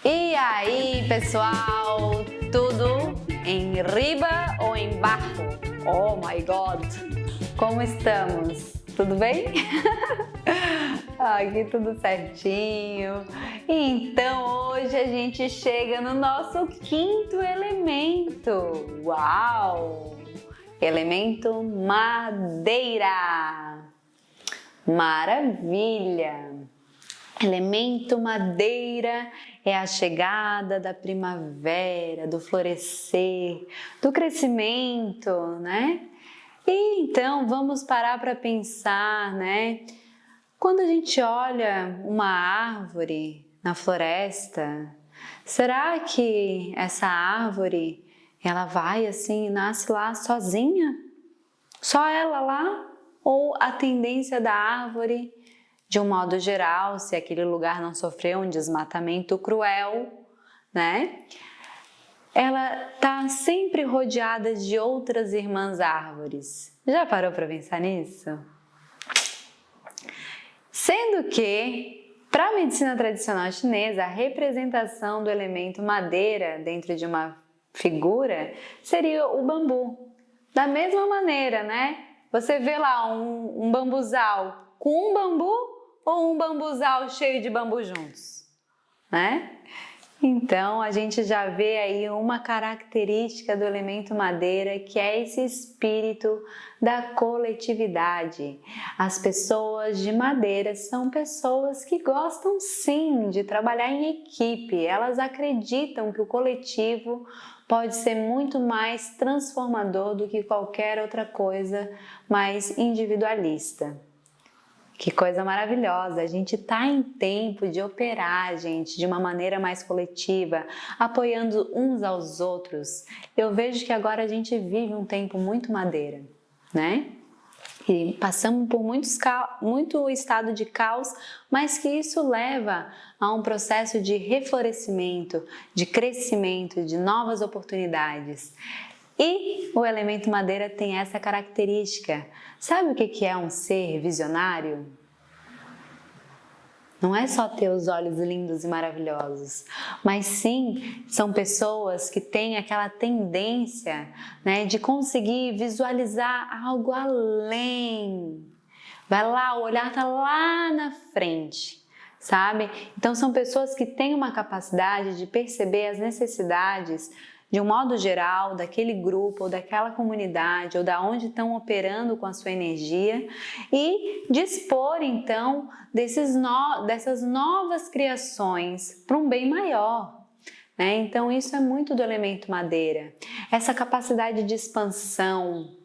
E aí, pessoal, tudo em riba ou em baixo? Oh my God! Como estamos? Tudo bem? Aqui tudo certinho. Então, hoje a gente chega no nosso quinto elemento. Uau! Elemento madeira. Maravilha! Elemento madeira é a chegada da primavera, do florescer, do crescimento, né? E então vamos parar para pensar, né? Quando a gente olha uma árvore na floresta, será que essa árvore ela vai assim, nasce lá sozinha? Só ela lá? Ou a tendência da árvore, de um modo geral, se aquele lugar não sofreu um desmatamento cruel, né? Ela está sempre rodeada de outras irmãs árvores. Já parou para pensar nisso? Sendo que, para a medicina tradicional chinesa, a representação do elemento madeira dentro de uma figura seria o bambu. Da mesma maneira, né? Você vê lá um bambuzal com um bambu ou um bambuzal cheio de bambu juntos, né? Então, a gente já vê aí uma característica do elemento madeira, que é esse espírito da coletividade. As pessoas de madeira são pessoas que gostam sim de trabalhar em equipe. Elas acreditam que o coletivo pode ser muito mais transformador do que qualquer outra coisa mais individualista. Que coisa maravilhosa, a gente está em tempo de operar, gente, de uma maneira mais coletiva, apoiando uns aos outros. Eu vejo que agora a gente vive um tempo muito madeira, né? E passamos por muito estado de caos, mas que isso leva a um processo de reflorescimento, de crescimento, de novas oportunidades. E o elemento madeira tem essa característica. Sabe o que é um ser visionário? Não é só ter os olhos lindos e maravilhosos, mas sim são pessoas que têm aquela tendência, né, de conseguir visualizar algo além. Vai lá, o olhar está lá na frente, sabe? Então são pessoas que têm uma capacidade de perceber as necessidades de um modo geral, daquele grupo ou daquela comunidade ou da onde estão operando com a sua energia e dispor então dessas novas criações para um bem maior. Né? Então isso é muito do elemento madeira, essa capacidade de expansão,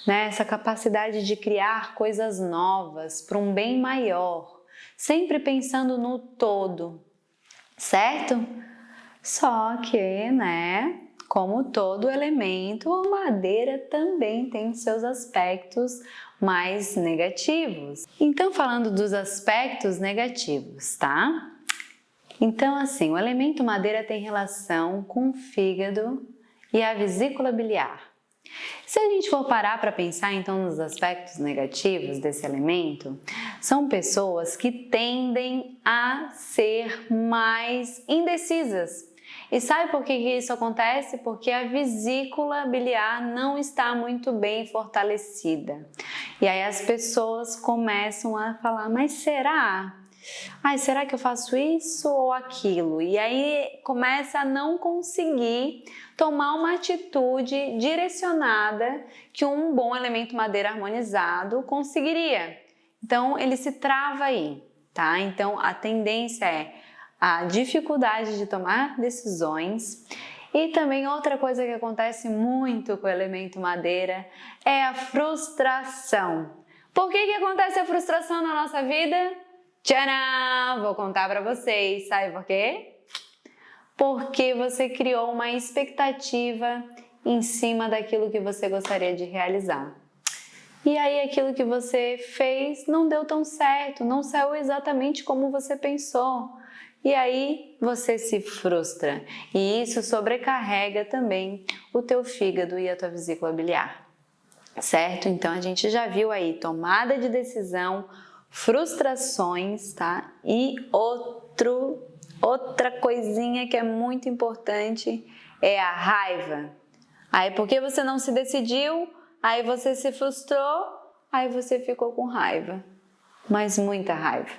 né? Essa capacidade de criar coisas novas para um bem maior, sempre pensando no todo, certo? Só que, né? Como todo elemento, a madeira também tem seus aspectos mais negativos. Então, falando dos aspectos negativos, tá? Então, assim, o elemento madeira tem relação com o fígado e a vesícula biliar. Se a gente for parar para pensar então nos aspectos negativos desse elemento, são pessoas que tendem a ser mais indecisas. E sabe por que isso acontece? Porque a vesícula biliar não está muito bem fortalecida. E aí as pessoas começam a falar, mas será? Ai, será que eu faço isso ou aquilo? E aí começa a não conseguir tomar uma atitude direcionada que um bom elemento madeira harmonizado conseguiria. Então ele se trava aí, tá? Então a tendência é a dificuldade de tomar decisões. E também outra coisa que acontece muito com o elemento madeira é a frustração. Por que acontece a frustração na nossa vida? Tcharam! Vou contar para vocês. Sabe por quê? Porque você criou uma expectativa em cima daquilo que você gostaria de realizar. E aí aquilo que você fez não deu tão certo, não saiu exatamente como você pensou. E aí você se frustra. E isso sobrecarrega também o teu fígado e a tua vesícula biliar. Certo? Então a gente já viu aí tomada de decisão, frustrações, tá? E Outra coisinha que é muito importante é a raiva. Aí porque você não se decidiu, aí você se frustrou, aí você ficou com raiva, mas muita raiva.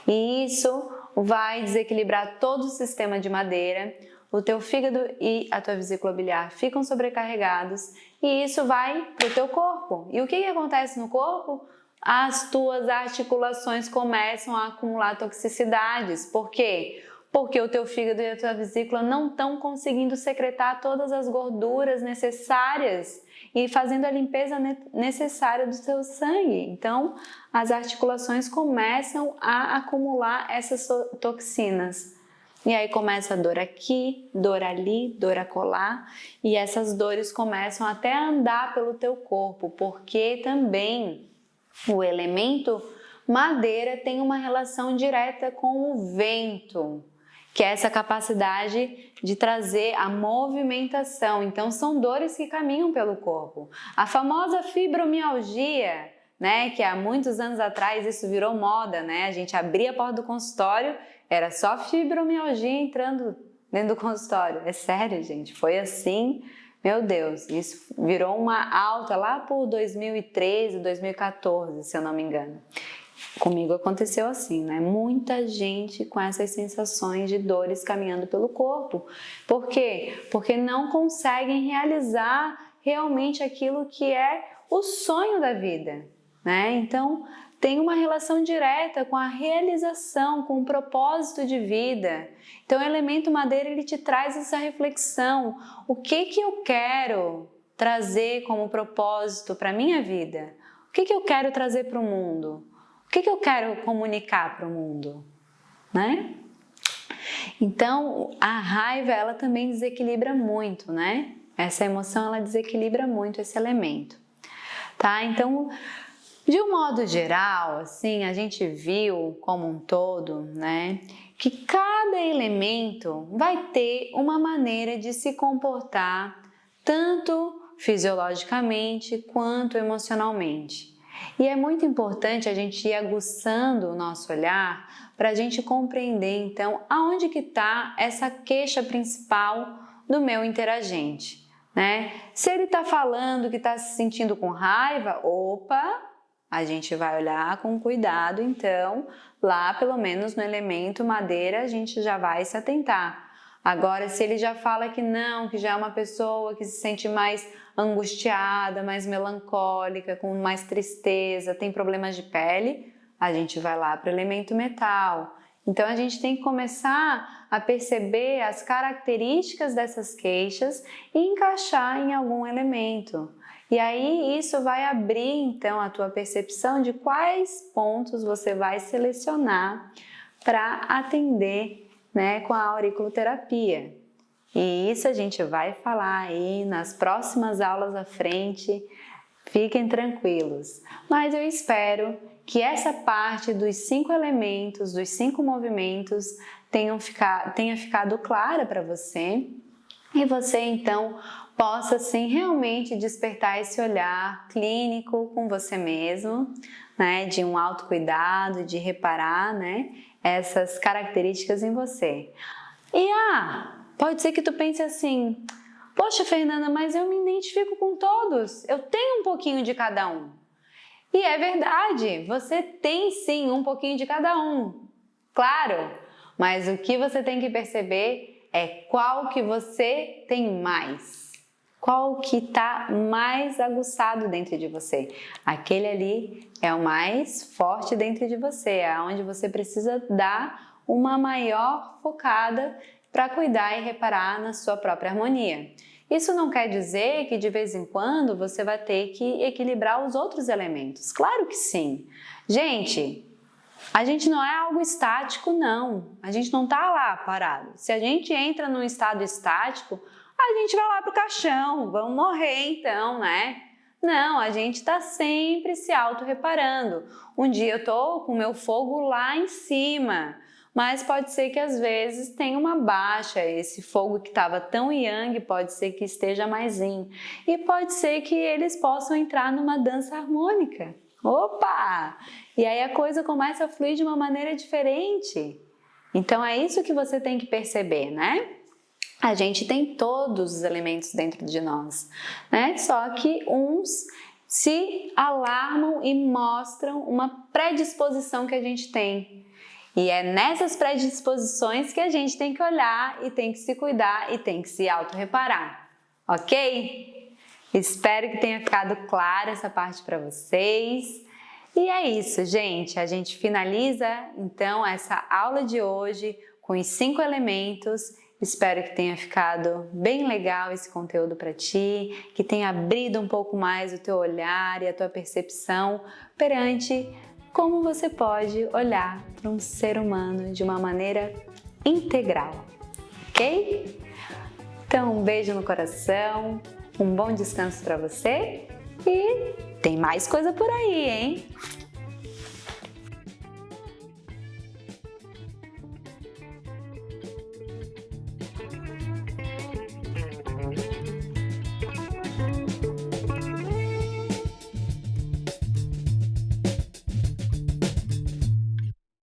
E isso vai desequilibrar todo o sistema de madeira, o teu fígado e a tua vesícula biliar ficam sobrecarregados e isso vai para o teu corpo. E o que acontece no corpo? As tuas articulações começam a acumular toxicidades. Por quê? Porque o teu fígado e a tua vesícula não estão conseguindo secretar todas as gorduras necessárias e fazendo a limpeza necessária do teu sangue. Então, as articulações começam a acumular essas toxinas. E aí começa a dor aqui, dor ali, dor acolá, e essas dores começam até a andar pelo teu corpo, porque também o elemento madeira tem uma relação direta com o vento, que é essa capacidade de trazer a movimentação. Então, são dores que caminham pelo corpo. A famosa fibromialgia, né, que há muitos anos atrás isso virou moda, né? A gente abria a porta do consultório, era só fibromialgia entrando dentro do consultório. É sério, gente, foi assim, meu Deus, isso virou uma alta lá por 2013, 2014, se eu não me engano. Comigo aconteceu assim, né? Muita gente com essas sensações de dores caminhando pelo corpo. Por quê? Porque não conseguem realizar realmente aquilo que é o sonho da vida, né? Então, tem uma relação direta com a realização, com o propósito de vida. Então, o elemento madeira, ele te traz essa reflexão. O que eu quero trazer como propósito para a minha vida? O que eu quero trazer para o mundo? O que eu quero comunicar para o mundo, né? Então, a raiva, ela também desequilibra muito, né? Essa emoção, ela desequilibra muito esse elemento, tá? Então, de um modo geral, assim, a gente viu como um todo, né? Que cada elemento vai ter uma maneira de se comportar, tanto fisiologicamente quanto emocionalmente. E é muito importante a gente ir aguçando o nosso olhar para a gente compreender, então, aonde que está essa queixa principal do meu interagente, né? Se ele está falando que está se sentindo com raiva, opa, a gente vai olhar com cuidado, então, lá pelo menos no elemento madeira a gente já vai se atentar. Agora, se ele já fala que não, que já é uma pessoa que se sente mais angustiada, mais melancólica, com mais tristeza, tem problemas de pele, a gente vai lá para o elemento metal. Então, a gente tem que começar a perceber as características dessas queixas e encaixar em algum elemento. E aí, isso vai abrir, então, a tua percepção de quais pontos você vai selecionar para atender, né, com a auriculoterapia. E isso a gente vai falar aí nas próximas aulas à frente, fiquem tranquilos. Mas eu espero que essa parte dos 5 elementos, dos 5 movimentos tenha ficado clara para você e você então possa sim realmente despertar esse olhar clínico com você mesmo, né, de um autocuidado, de reparar, né, essas características em você. E pode ser que tu pense assim, poxa Fernanda, mas eu me identifico com todos, eu tenho um pouquinho de cada um. E é verdade, você tem sim um pouquinho de cada um, claro, mas o que você tem que perceber é qual que você tem mais, qual que está mais aguçado dentro de você. Aquele ali é o mais forte dentro de você, é onde você precisa dar uma maior focada para cuidar e reparar na sua própria harmonia. Isso não quer dizer que de vez em quando você vai ter que equilibrar os outros elementos. Claro que sim. Gente, a gente não é algo estático, não. A gente não está lá parado. Se a gente entra num estado estático, a gente vai lá pro caixão, vamos morrer então, né? Não, a gente está sempre se auto-reparando. Um dia eu tô com o meu fogo lá em cima, mas pode ser que às vezes tenha uma baixa, esse fogo que estava tão yang pode ser que esteja mais yin. E pode ser que eles possam entrar numa dança harmônica. Opa! E aí a coisa começa a fluir de uma maneira diferente. Então é isso que você tem que perceber, né? A gente tem todos os elementos dentro de nós, né? Só que uns se alarmam e mostram uma predisposição que a gente tem. E é nessas predisposições que a gente tem que olhar e tem que se cuidar e tem que se auto-reparar, ok? Espero que tenha ficado clara essa parte para vocês. E é isso, gente. A gente finaliza então essa aula de hoje com os 5 elementos. Espero que tenha ficado bem legal esse conteúdo para ti, que tenha abrido um pouco mais o teu olhar e a tua percepção perante como você pode olhar para um ser humano de uma maneira integral, ok? Então, um beijo no coração, um bom descanso para você e tem mais coisa por aí, hein?